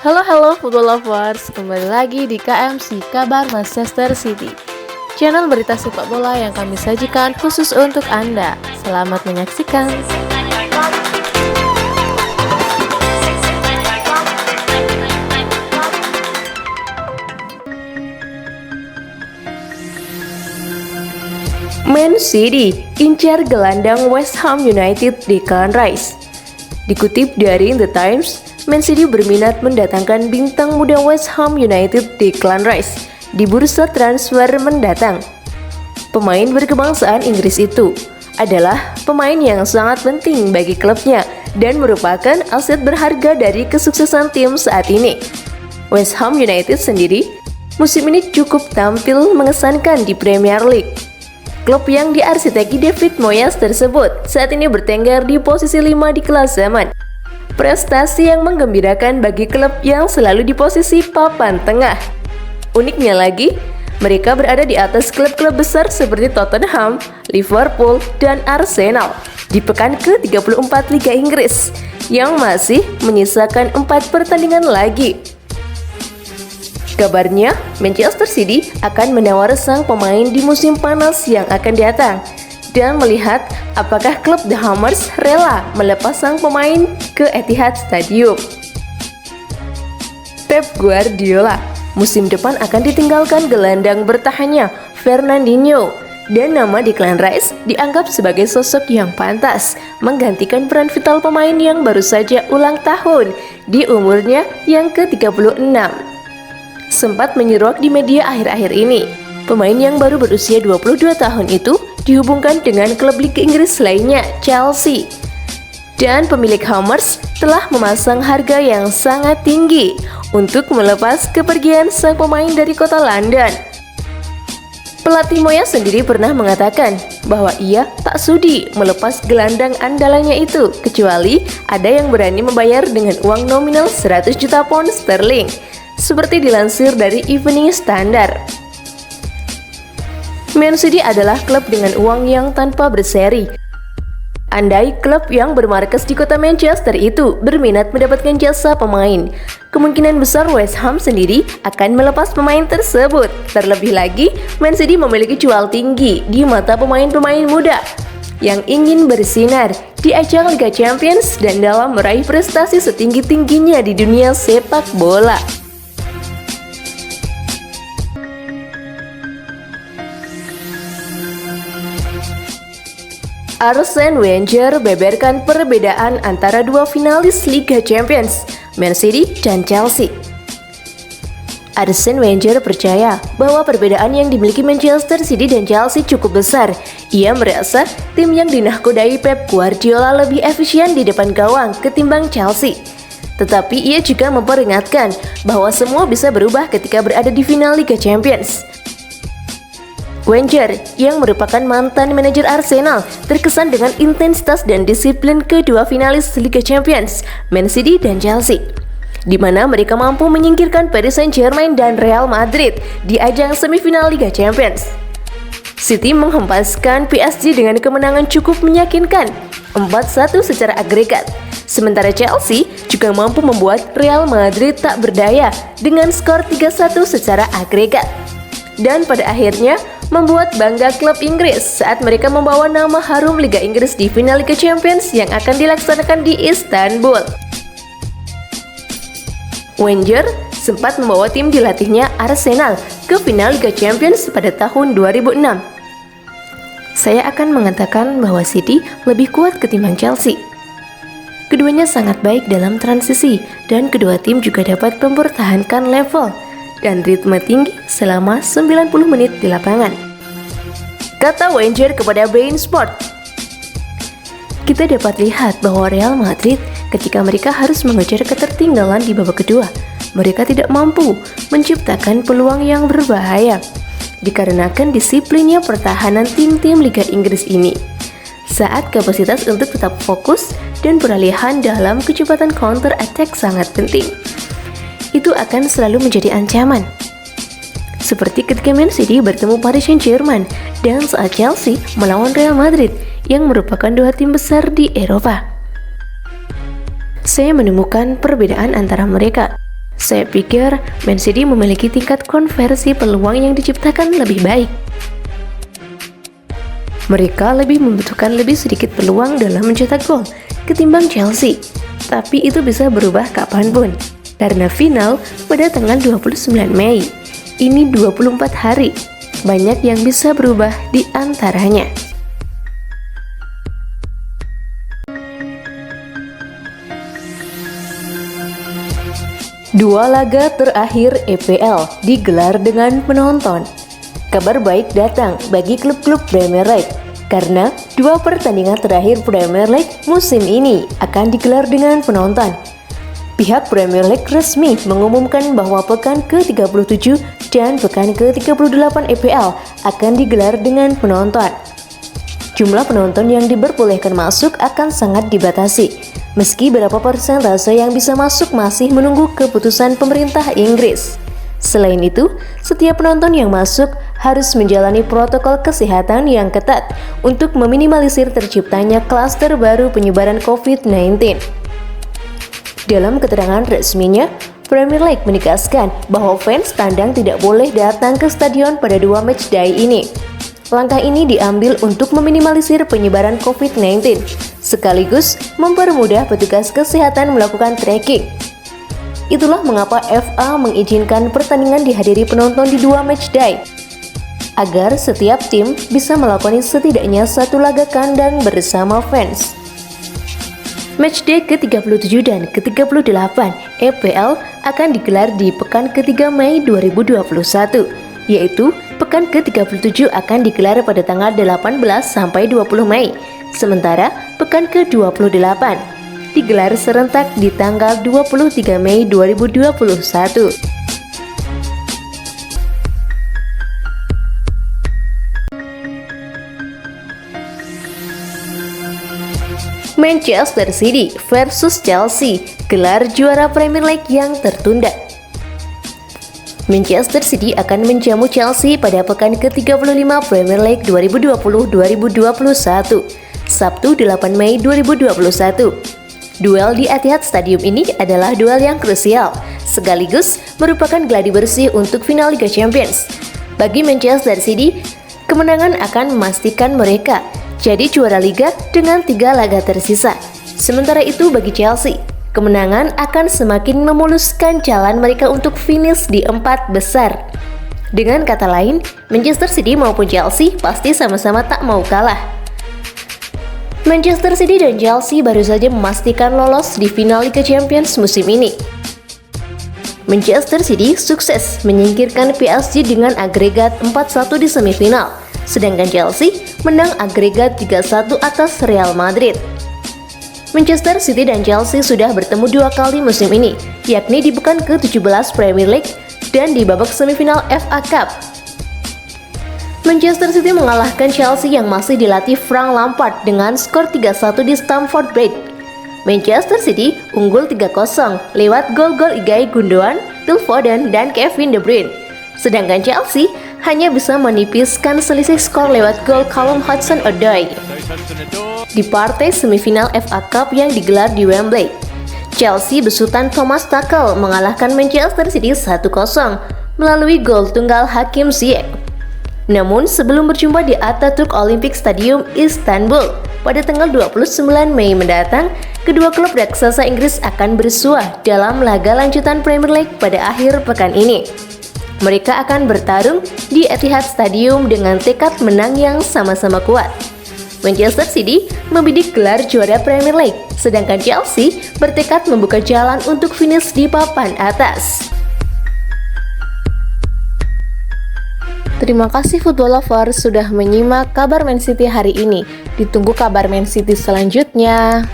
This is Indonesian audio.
Halo football lovers, kembali lagi di KMC Kabar Manchester City, channel berita sepak bola yang kami sajikan khusus untuk Anda. Selamat menyaksikan. Man City incar gelandang West Ham United Declan Rice. Dikutip dari The Times, Man City berminat mendatangkan bintang muda West Ham United Declan Rice di bursa transfer mendatang. Pemain berkebangsaan Inggris itu adalah pemain yang sangat penting bagi klubnya dan merupakan aset berharga dari kesuksesan tim saat ini. West Ham United sendiri musim ini cukup tampil mengesankan di Premier League. Klub yang diarsiteki David Moyes tersebut saat ini bertengger di posisi 5 di klasemen. Prestasi yang menggembirakan bagi klub yang selalu di posisi papan tengah. Uniknya lagi, mereka berada di atas klub-klub besar seperti Tottenham, Liverpool, dan Arsenal di pekan ke-34 Liga Inggris yang masih menyisakan 4 pertandingan lagi. Kabarnya, Manchester City akan menawar sang pemain di musim panas yang akan datang dan melihat apakah klub The Hammers rela melepas sang pemain ke Etihad Stadium. Pep Guardiola musim depan akan ditinggalkan gelandang bertahannya Fernandinho, dan nama Declan Rice dianggap sebagai sosok yang pantas menggantikan peran vital pemain yang baru saja ulang tahun di umurnya yang ke-36. Sempat menyeruak di media akhir-akhir ini, pemain yang baru berusia 22 tahun itu dihubungkan dengan klub Liga Inggris lainnya, Chelsea. Dan pemilik Hammers telah memasang harga yang sangat tinggi untuk melepas kepergian sang pemain dari kota London. Pelatih Moyes sendiri pernah mengatakan bahwa ia tak sudi melepas gelandang andalannya itu kecuali ada yang berani membayar dengan uang nominal 100 juta pound sterling, seperti dilansir dari Evening Standard. Man City adalah klub dengan uang yang tanpa berseri. Andai klub yang bermarkas di kota Manchester itu berminat mendapatkan jasa pemain, kemungkinan besar West Ham sendiri akan melepas pemain tersebut. Terlebih lagi, Man City memiliki jual tinggi di mata pemain-pemain muda yang ingin bersinar di ajang Liga Champions dan dalam meraih prestasi setinggi-tingginya di dunia sepak bola. Arsene Wenger beberkan perbedaan antara dua finalis Liga Champions, Man City dan Chelsea. Arsene Wenger percaya bahwa perbedaan yang dimiliki Manchester City dan Chelsea cukup besar. Ia merasa tim yang dinahkodai Pep Guardiola lebih efisien di depan gawang ketimbang Chelsea. Tetapi ia juga memperingatkan bahwa semua bisa berubah ketika berada di final Liga Champions. Wenger, yang merupakan mantan manajer Arsenal, terkesan dengan intensitas dan disiplin kedua finalis Liga Champions, Man City dan Chelsea, di mana mereka mampu menyingkirkan Paris Saint-Germain dan Real Madrid di ajang semifinal Liga Champions. City menghempaskan PSG dengan kemenangan cukup meyakinkan 4-1 secara agregat, sementara Chelsea juga mampu membuat Real Madrid tak berdaya dengan skor 3-1 secara agregat. Dan pada akhirnya membuat bangga klub Inggris saat mereka membawa nama harum Liga Inggris di final Liga Champions yang akan dilaksanakan di Istanbul. Wenger sempat membawa tim dilatihnya Arsenal ke final Liga Champions pada tahun 2006. Saya akan mengatakan bahwa City lebih kuat ketimbang Chelsea. Keduanya sangat baik dalam transisi dan kedua tim juga dapat mempertahankan level dan ritme tinggi selama 90 menit di lapangan, kata Wenger kepada beIN Sport. Kita dapat lihat bahwa Real Madrid ketika mereka harus mengejar ketertinggalan di babak kedua, mereka tidak mampu menciptakan peluang yang berbahaya dikarenakan disiplinnya pertahanan tim-tim Liga Inggris ini. Saat kapasitas untuk tetap fokus dan peralihan dalam kecepatan counter attack sangat penting, itu akan selalu menjadi ancaman. Seperti ketika Man City bertemu Paris Saint-Germain dan saat Chelsea melawan Real Madrid yang merupakan dua tim besar di Eropa. Saya menemukan perbedaan antara mereka. Saya pikir Man City memiliki tingkat konversi peluang yang diciptakan lebih baik. Mereka lebih membutuhkan lebih sedikit peluang dalam mencetak gol ketimbang Chelsea. Tapi itu bisa berubah kapanpun, karena final pada tanggal 29 Mei. Ini 24 hari. Banyak yang bisa berubah di antaranya. Dua laga terakhir EPL digelar dengan penonton. Kabar baik datang bagi klub-klub Premier League, karena dua pertandingan terakhir Premier League musim ini akan digelar dengan penonton. Pihak Premier League resmi mengumumkan bahwa pekan ke-37 dan pekan ke-38 EPL akan digelar dengan penonton. Jumlah penonton yang diperbolehkan masuk akan sangat dibatasi, meski berapa persentase yang bisa masuk masih menunggu keputusan pemerintah Inggris. Selain itu, setiap penonton yang masuk harus menjalani protokol kesehatan yang ketat untuk meminimalisir terciptanya klaster baru penyebaran COVID-19. Dalam keterangan resminya, Premier League menegaskan bahwa fans tandang tidak boleh datang ke stadion pada dua matchday ini. Langkah ini diambil untuk meminimalisir penyebaran COVID-19, sekaligus mempermudah petugas kesehatan melakukan tracking. Itulah mengapa FA mengizinkan pertandingan dihadiri penonton di dua matchday, agar setiap tim bisa melakoni setidaknya satu laga kandang bersama fans. Matchday ke-37 dan ke-38 EPL akan digelar di pekan ke-3 Mei 2021, yaitu pekan ke-37 akan digelar pada tanggal 18 sampai 20 Mei, sementara pekan ke-28 digelar serentak di tanggal 23 Mei 2021. Manchester City versus Chelsea, gelar juara Premier League yang tertunda. Manchester City akan menjamu Chelsea pada pekan ke-35 Premier League 2020-2021, Sabtu 8 Mei 2021. Duel di Etihad Stadium ini adalah duel yang krusial, sekaligus merupakan gladi bersih untuk final Liga Champions. Bagi Manchester City, kemenangan akan memastikan mereka jadi juara Liga dengan 3 laga tersisa. Sementara itu bagi Chelsea, kemenangan akan semakin memuluskan jalan mereka untuk finish di 4 besar. Dengan kata lain, Manchester City maupun Chelsea pasti sama-sama tak mau kalah. Manchester City dan Chelsea baru saja memastikan lolos di final Liga Champions musim ini. Manchester City sukses menyingkirkan PSG dengan agregat 4-1 di semifinal, sedangkan Chelsea menang agregat 3-1 atas Real Madrid. Manchester City dan Chelsea sudah bertemu 2 kali musim ini, yakni di pekan ke-17 Premier League dan di babak semifinal FA Cup. Manchester City mengalahkan Chelsea yang masih dilatih Frank Lampard dengan skor 3-1 di Stamford Bridge. Manchester City unggul 3-0 lewat gol-gol Ilkay Gundogan, Phil Foden, dan Kevin De Bruyne. Sedangkan Chelsea hanya bisa menipiskan selisih skor lewat gol Callum Hudson-Odoi di partai semifinal FA Cup yang digelar di Wembley. Chelsea besutan Thomas Tuchel mengalahkan Manchester City 1-0 melalui gol tunggal Hakim Ziyech. Namun sebelum berjumpa di Atatürk Olympic Stadium, Istanbul pada tanggal 29 Mei mendatang, kedua klub raksasa Inggris akan bersuah dalam laga lanjutan Premier League pada akhir pekan ini. Mereka akan bertarung di Etihad Stadium dengan tekad menang yang sama-sama kuat. Manchester City membidik gelar juara Premier League, sedangkan Chelsea bertekad membuka jalan untuk finish di papan atas. Terima kasih football lovers sudah menyimak kabar Man City hari ini. Ditunggu kabar Man City selanjutnya.